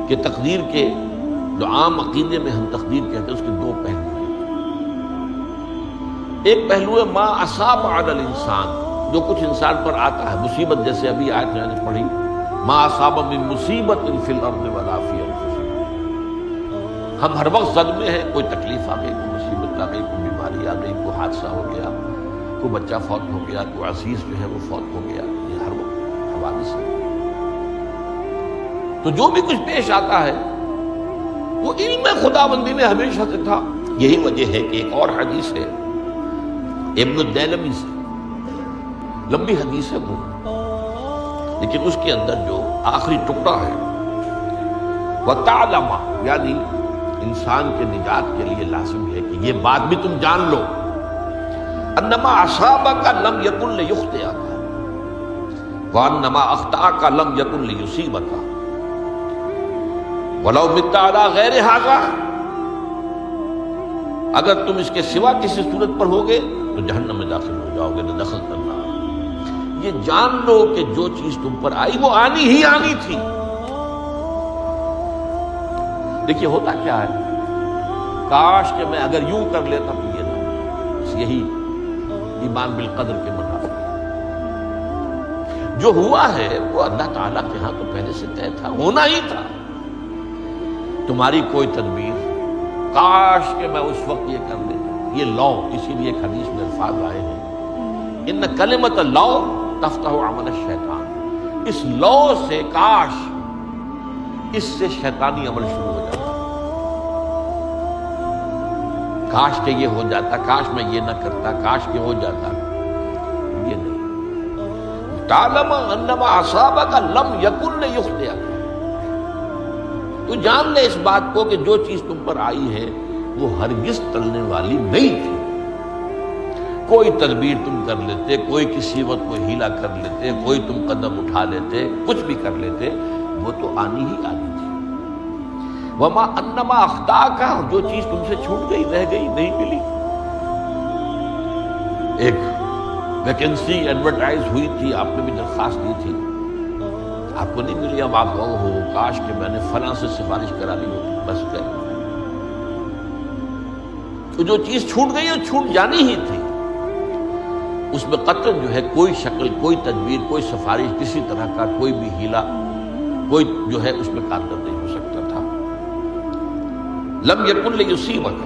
کہ تقدیر کے جو عام عقیدے میں ہم تقدیر کہتے ہیں اس کے دو پہلو ہیں۔ ایک پہلو ہے ما اصاب علی الانسان، جو کچھ انسان پر آتا ہے مصیبت، جیسے ابھی آیت میں نے پڑھی ما اصاب من مصیبت فی الارض ولا فی انفسکم، ہم ہر وقت صدمے ہیں، کوئی تکلیف آ گئی، کوئی مصیبت آ گئی، کوئی بیماری آ گئی، کوئی حادثہ ہو گیا، کوئی بچہ فوت ہو گیا، کوئی عزیز جو ہے وہ فوت ہو گیا، یہ ہر وقت حوادث ہے۔ تو جو بھی کچھ پیش آتا ہے وہ علم خداوندی میں ہمیشہ سے تھا۔ یہی وجہ ہے کہ ایک اور حدیث ہے ابن الدیلمی سے، لمبی حدیث ہے وہ، لیکن اس کے اندر جو آخری ٹکڑا ہے وَتَعْلَمَ، یعنی انسان کے نجات کے لیے لازم ہے کہ یہ بات بھی تم جان لو انما اصابک لم یکن لیخطئک وانما اخطأک لم یکن لیصیبک وَلَوْ مِتَّ عَلَىٰ غَيْرِ هَٰذَا، اگر تم اس کے سوا کسی صورت پر ہوگے تو جہنم میں داخل ہو جاؤ گے، نہ دخل کرنا۔ یہ جان لو کہ جو چیز تم پر آئی وہ آنی ہی آنی تھی۔ دیکھیے ہوتا کیا ہے، کاش کہ میں اگر یوں کر لیتا تو یہ نہ، بس یہی ایمان بالقدر کے منافع۔ جو ہوا ہے وہ اللہ تعالیٰ کے ہاں تو پہلے سے طے تھا، ہونا ہی تھا۔ تمہاری کوئی تدبیر، کاش کہ میں اس وقت یہ کر لیتا، یہ لو، اسی لیے ایک حدیث میں الفاظ آئے ہیں ان کلمۃ لو تفتح عمل الشیطان، اس لو سے، کاش، اس سے شیطانی عمل شروع ہو جاتا، کاش کہ یہ ہو جاتا، کاش میں یہ نہ کرتا، کاش کہ ہو جاتا، یہ نہیں۔ تعلم انما اصابک لم یکن لیخطئک، تو جان لے اس بات کو کہ جو چیز تم پر آئی ہے وہ ہرگز ٹلنے والی نہیں تھی۔ کوئی تدبیر تم کر لیتے، کوئی کسی وقت کوئی ہیلا کر لیتے، کوئی تم قدم اٹھا لیتے، کچھ بھی کر لیتے، وہ تو آنی ہی آنی تھی۔ وما انما اخطاک، جو چیز تم سے چھوٹ گئی، رہ گئی، نہیں ملی۔ ایک ویکنسی ایڈورٹائز ہوئی تھی، آپ نے بھی درخواست دی تھی، آپ کو نہیں ملی، اب آپ ہو کاش کہ میں نے فلاں سے سفارش کرا لی ہوتی، بس گئے۔ تو جو چیز چھوٹ گئی وہ چھوٹ جانی ہی تھی، اس میں قطعاً جو ہے کوئی شکل، کوئی تدبیر، کوئی سفارش، کسی طرح کا کوئی بھی ہیلا، کوئی جو ہے اس میں کارگر نہیں ہو سکتا تھا۔ لم یکن لیصیبک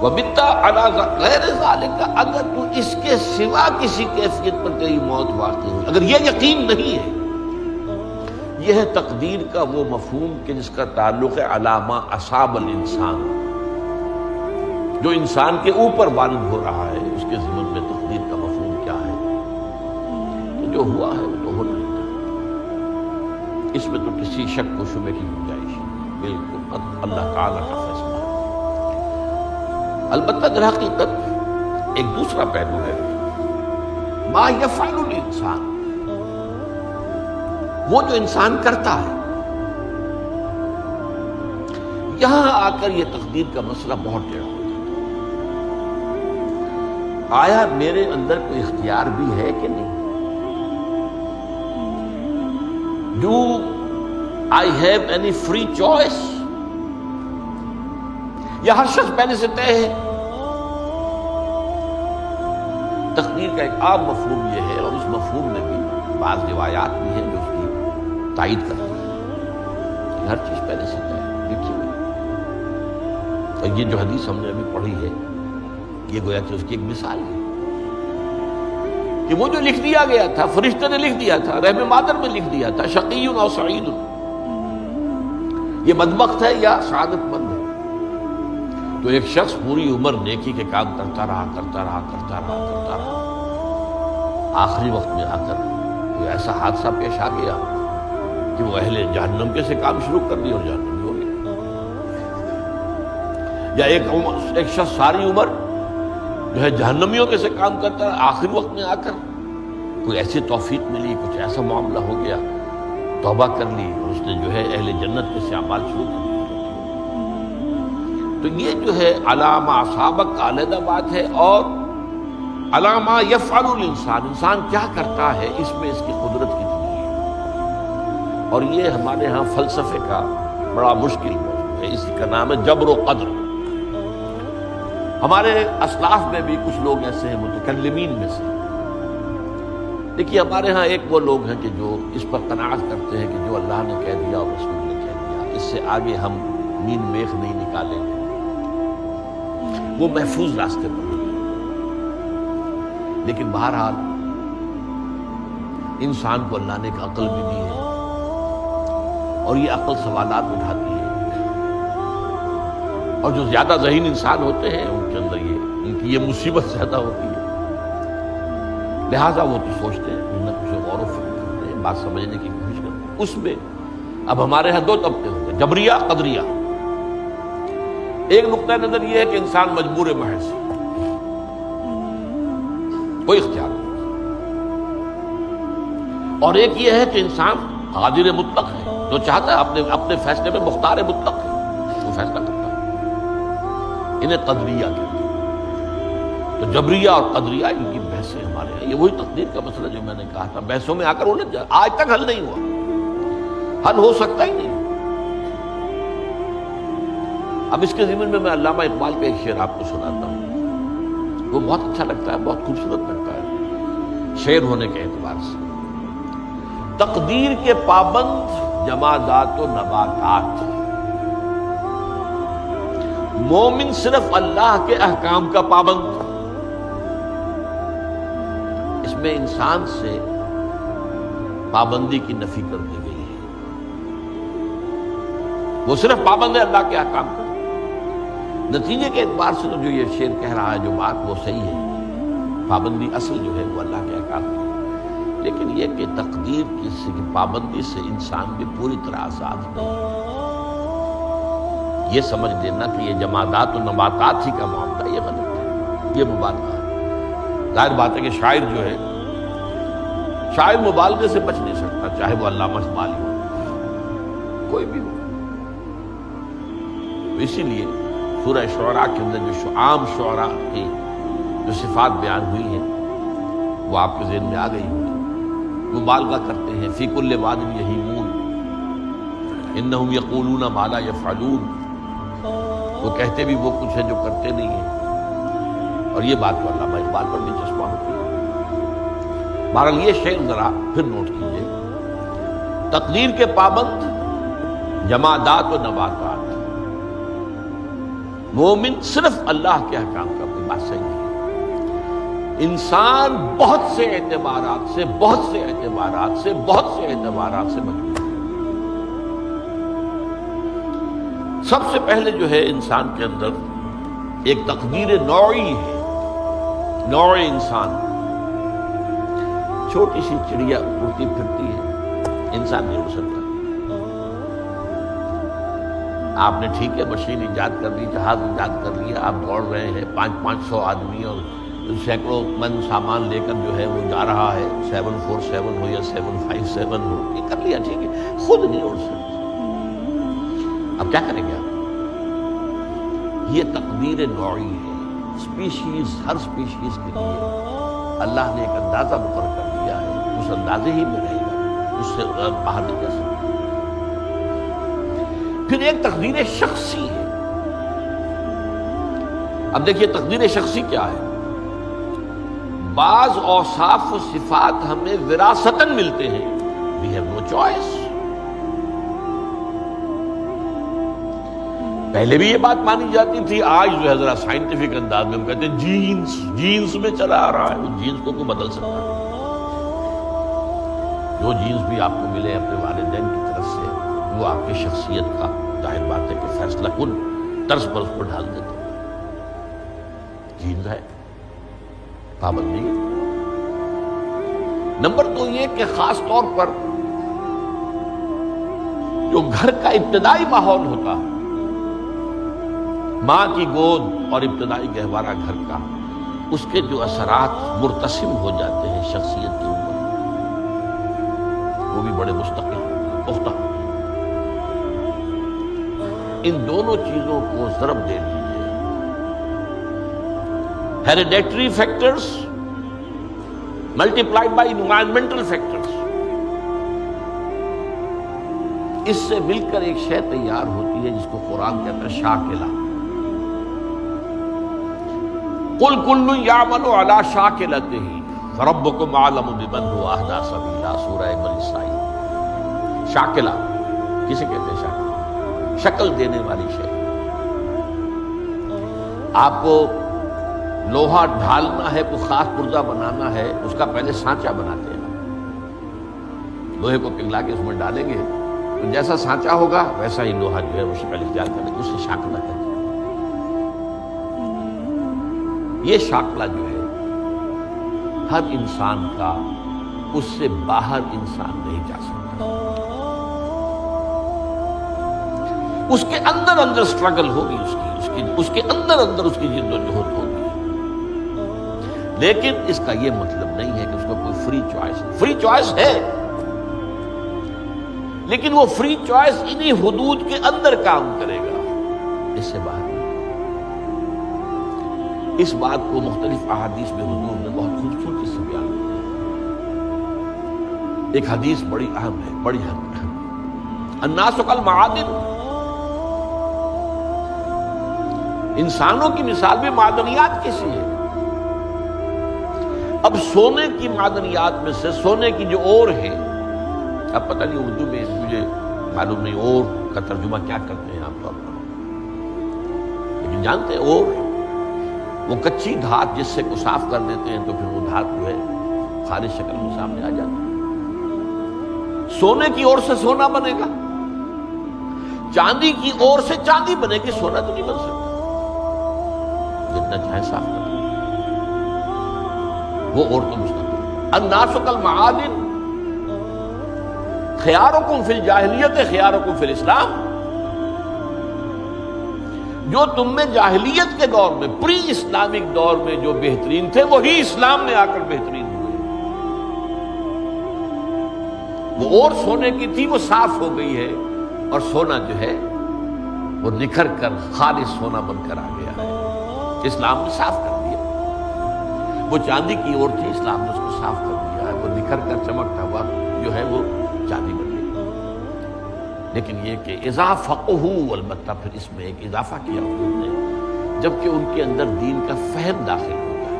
وَبِتَّ عَلَىٰ غَيْرِ ذَلِكَ، اگر تو اس کے سوا کسی کیفیت پر تیری موت واقع ہوئی، اگر یہ یقین نہیں ہے، یہ ہے تقدیر کا وہ مفہوم کہ جس کا تعلق ہے علامہ اصاب الانسان، جو انسان کے اوپر وارد ہو رہا ہے، اس کے ضمن میں تقدیر کا مفہوم کیا ہے، کہ جو ہوا ہے وہ تو ہونا ہی تھا، اس میں تو کسی شک و شبے کی گنجائش نہیں، بالکل اللہ تعالیٰ کا فیصلہ۔ البتہ در حقیقت ایک دوسرا پہلو ہے، ما یفعل الانسان، وہ جو انسان کرتا ہے۔ یہاں آ کر یہ تقدیر کا مسئلہ بہت ٹیڑھا ہو جاتا ہے۔ آیا میرے اندر کوئی اختیار بھی ہے کہ نہیں؟ Do I have any free choice؟ یا ہر شخص پہلے سے طے ہے؟ تقدیر کا ایک عام مفہوم یہ ہے، اور اس مفہوم میں بھی بعض روایات بھی ہیں جو اس کی تائید کرتی ہیں کہ ہر چیز پہلے سے طے ہے، لکھی ہوئی۔ اور یہ جو حدیث ہم نے ابھی پڑھی ہے، یہ گویا کہ اس کی ایک مثال ہے کہ وہ جو لکھ دیا گیا تھا، فرشتے نے لکھ دیا تھا، رحم مادر میں لکھ دیا تھا، شقی اور سعید، یہ بدبخت ہے یا سعادت مند ہے۔ تو ایک شخص پوری عمر نیکی کے کام کرتا رہا، آخری وقت میں آ کر کوئی ایسا حادثہ پیش آ گیا کہ وہ اہل جہنم کے سے کام شروع کر دی اور جہنمی ہو گیا۔ یا ایک شخص ساری عمر جو ہے جہنمیوں کے سے کام کرتا رہا، آخری وقت میں آ کر کوئی ایسی توفیق ملی، کچھ ایسا معاملہ ہو گیا، توبہ کر لی اور اس نے جو ہے اہل جنت کے سے اعمال شروع کر دی۔ تو یہ جو ہے علامہ اصابک کا علیحدہ بات ہے، اور علامہ یفعل الانسان، انسان کیا کرتا ہے، اس میں اس کی قدرت کتنی ہے۔ اور یہ ہمارے ہاں فلسفے کا بڑا مشکل موضوع ہے، اسی کا نام ہے جبر و قدر۔ ہمارے اسلاف میں بھی کچھ لوگ ایسے ہیں متکلمین میں سے، دیکھیے ہمارے ہاں ایک وہ لوگ ہیں کہ جو اس پر قناعت کرتے ہیں کہ جو اللہ نے کہہ دیا اور رسول نے کہہ دیا، اس سے آگے ہم مین میخ نہیں نکالیں گے، وہ محفوظ راستے پر ہیں۔ لیکن بہرحال انسان کو اللہ نے ایک عقل بھی دی ہے، اور یہ عقل سوالات اٹھاتی ہے، اور جو زیادہ ذہین انسان ہوتے ہیں ان کے اندر ان کی یہ مصیبت زیادہ ہوتی ہے، لہٰذا وہ تو سوچتے ہیں، کچھ نہ کچھ غور و فکر کرتے ہیں، بات سمجھنے کی کوشش کرتے ہیں۔ اس میں اب ہمارے ہاں دو طبقے ہوتے ہیں، جبریہ قدریہ۔ ایک نقطہ نظر یہ ہے کہ انسان مجبور محض، کوئی اختیار نہیں، اور ایک یہ ہے کہ انسان قادر مطلق ہے، جو چاہتا ہے اپنے فیصلے میں مختار مطلق ہے، وہ فیصلہ کرتا ہے۔ انہیں قدریہ کہتے ہیں۔ تو جبریہ اور قدریہ ان کی بحثیں ہمارے ہیں، یہ وہی تقدیر کا مسئلہ جو میں نے کہا تھا، بحثوں میں آ کر انہیں آج تک حل نہیں ہوا، حل ہو سکتا ہی نہیں۔ اب اس کے ضمن میں علامہ اقبال کا ایک شعر آپ کو سناتا ہوں، وہ بہت اچھا لگتا ہے، بہت خوبصورت لگتا ہے شعر ہونے کے اعتبار سے۔ تقدیر کے پابند جمادات و نباتات، مومن صرف اللہ کے احکام کا پابند۔ اس میں انسان سے پابندی کی نفی کر دی گئی ہے، وہ صرف پابند ہے اللہ کے احکام کا۔ نتیجے کے اعتبار سے تو جو یہ شعر کہہ رہا ہے، جو بات وہ صحیح ہے، پابندی اصل جو ہے وہ اللہ کے احکام کی، لیکن یہ کہ تقدیر کی پابندی سے انسان بھی پوری طرح آزاد نہیں۔ یہ سمجھ لینا کہ یہ جمادات و نباتات ہی کا معاملہ، یہ غلط ہے، یہ مبالغہ ہے۔ ظاہر بات ہے کہ شاعر جو ہے، شاعر مبالغے سے بچ نہیں سکتا، چاہے وہ علامہ اقبال ہو، کوئی بھی ہو۔ اسی لیے سورہ شعراء کے اندر جو عام شعراء کی جو صفات بیان ہوئی ہیں وہ آپ کے ذہن میں آ گئی ہوئی۔ مبالغہ کرتے ہیں، فی کل واد یہیمون انہم یقولون ما لا یفعلون، وہ کہتے بھی وہ کچھ ہے جو کرتے نہیں ہیں، اور یہ بات تو علامہ اقبال پر بھی چشمہ ہوتی ہے۔ بہرحال یہ شعر ذرا پھر نوٹ کیجیے، تقدیر کے پابند جمادات و نباتات، مومن صرف اللہ کے احکام کا، کوئی بات صحیح نہیں۔ انسان بہت سے اعتبارات سے مجبور ہے۔ سب سے پہلے جو ہے انسان کے اندر ایک تقدیر نوعی ہے، نوع انسان، چھوٹی سی چڑیا اڑتی پھرتی ہے، انسان نہیں اڑ سکتا۔ آپ نے ٹھیک ہے مشین ایجاد کر لی، جہاز ایجاد کر لیا، آپ دوڑ رہے ہیں، 500 آدمی اور سینکڑوں من سامان لے کر جو ہے وہ جا رہا ہے، 747 ہو یا 757 ہو، یہ کر لیا، ٹھیک ہے، خود نہیں اڑ سکتا۔ اب کیا کریں گے آپ؟ یہ تقدیر نوعی ہے، اسپیشیز، ہر اسپیشیز کے لیے اللہ نے ایک اندازہ مقرر کر دیا ہے، اس اندازے ہی میں رہے گا، اس سے باہر نہیں جا سکتا۔ پھر ایک تقدیر شخصی ہے۔ اب دیکھیے تقدیر شخصی کیا ہے؟ بعض اوصاف و صفات ہمیں وراثتاً ملتے ہیں، we have no choice۔ پہلے بھی یہ بات مانی جاتی تھی، آج جو ہے ذرا سائنٹیفک انداز میں ہم کہتے ہیں جینز میں چلا آ رہا ہے، وہ جینز کو بدل سکتا ہے۔ جو جینز بھی آپ کو ملے اپنے والدین کی طرف سے، وہ آپ کی شخصیت کا ظاہر بات ہے کہ فیصلہ کن طرز پر اس پر ڈال دیتے ہیں۔ جینز ہے، پابندی ہے۔ نمبر 2 یہ کہ خاص طور پر جو گھر کا ابتدائی ماحول ہوتا ہے، ماں کی گود اور ابتدائی گہوارہ گھر کا، اس کے جو اثرات مرتسم ہو جاتے ہیں شخصیت کے اوپر، وہ بھی بڑے مستقل پختہ۔ ان دونوں چیزوں کو ضرب دے لیجیے، hereditary factors multiplied by environmental factors۔ اس سے مل کر ایک شے تیار ہوتی ہے جس کو قرآن کہتا ہے شاکلہ. قل کل یعمل علی شاکلتہ فربکم اعلم بمن هو اہدی سبیلا، سورہ بنی اسرائیل. شاکلہ کسے کہتے ہیں؟ شاکلہ شکل دینے والی شے. آپ کو لوہا ڈھالنا ہے، کوئی خاص پرزہ بنانا ہے، اس کا پہلے سانچہ بناتے ہیں. لوہے کو پگھلا کے اس میں ڈالیں گے تو جیسا سانچہ ہوگا ویسا ہی لوہا جو ہے وہ شکل اختیار کرے گا، اسے شاکلہ کہتے ہیں. یہ شاکلہ جو ہے ہر انسان کا، اس سے باہر انسان نہیں جا سکتا. اس کے اندر اندر سٹرگل ہوگی، اس کے اندر اندر اس کی جد و جہد ہوگی. لیکن اس کا یہ مطلب نہیں ہے کہ اس کا کوئی فری چوائس ہے. فری چوائس ہے، لیکن وہ فری چوائس انہی حدود کے اندر کام کرے گا، اس سے باہر نہیں. اس بات کو مختلف احادیث میں حضور نے بہت خوبصورتی سے بیان کیا. ایک حدیث بڑی اہم ہے، بڑی اہم ہے. الناس کالمعادن، انسانوں کی مثال بھی معدنیات کیسی ہے. اب سونے کی معدنیات میں سے سونے کی جو اور ہے، اب پتہ نہیں اردو میں مجھے معلوم نہیں اور کا ترجمہ کیا کرتے ہیں عام طور پر، لیکن جانتے ہیں اور وہ کچی دھات جس سے کو صاف کر دیتے ہیں تو پھر وہ دھات جو ہے خالص شکل میں سامنے آ جاتی ہے. سونے کی اور سے سونا بنے گا، چاندی کی اور سے چاندی بنے گی، سونا تو نہیں بن سکتا. جتنا چاہے صاف کر وہ اور تو مستقبل. الناس کالمعادن خیارکم فی الجاہلیت خیارکم فی الاسلام. جو تم میں جاہلیت کے دور میں، پری اسلامک دور میں جو بہترین تھے، وہی اسلام میں آ کر بہترین ہوئے. وہ اور سونے کی تھی وہ صاف ہو گئی ہے، اور سونا جو ہے وہ نکھر کر خالص سونا بن کر آ گیا ہے. اسلام نے صاف کر دیا. وہ چاندی کی اور تھی، اسلام نے اس کو صاف کر دیا ہے، وہ نکھر کر چمکتا ہوا جو ہے وہ چاندی بن گئی. لیکن یہ کہ اذا فقہوا، البتہ پھر اس میں ایک اضافہ کیا انہوں نے، جبکہ ان کے اندر دین کا فہم داخل ہوتا ہے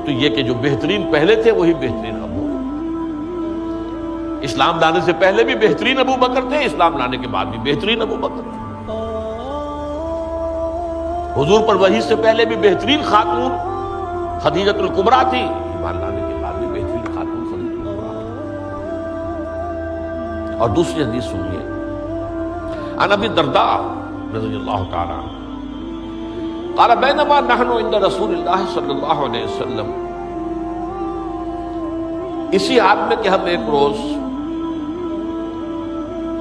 تو یہ کہ جو بہترین پہلے تھے وہی بہترین اب ہو. اسلام لانے سے پہلے بھی بہترین ابو بکر تھے، اسلام لانے کے بعد بھی بہترین ابو بکر تھے. حضور پر وحی سے پہلے بھی بہترین خاتون خدیجۃ الکبریٰ تھی، ایمان لانے کے بعد بھی بہترین خاتون خدیجۃ الکبریٰ. اور دوسری حدیث سنیے، عن ابی الدرداء رضی اللہ تعالی عنہ قال بینما نحن عند رسول اللہ صلی اللہ علیہ وسلم، اسی حال میں کہ ہم ایک روز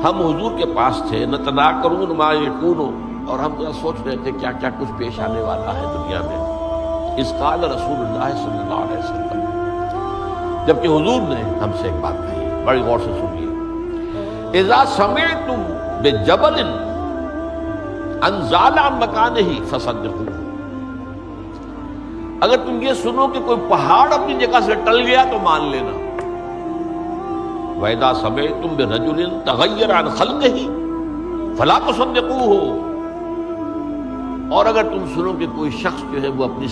ہم حضور کے پاس تھے، نتناکرون ما یکون، اور ہم سوچ رہے تھے کیا کیا کچھ پیش آنے والا ہے دنیا میں. اذ قال رسول اللہ صلی اللہ علیہ وسلم، جبکہ حضور نے ہم سے ایک بات کہی، بڑی غور سے سنیے. اذا سمعتم بجبل انزال عن مکانہ فصدقوه، اگر تم یہ سنو کہ کوئی پہاڑ اپنی جگہ سے ٹل گیا تو مان لینا. وَإِذَا سَمِعْتُمْ بِرَجُلٍ تَغَيَّرَ عَنْ خَلْقِهِ فَلَا تُصَدِّقُوهُ، اور اگر تم سنو کہ کوئی شخص جو ہے وہ اپنی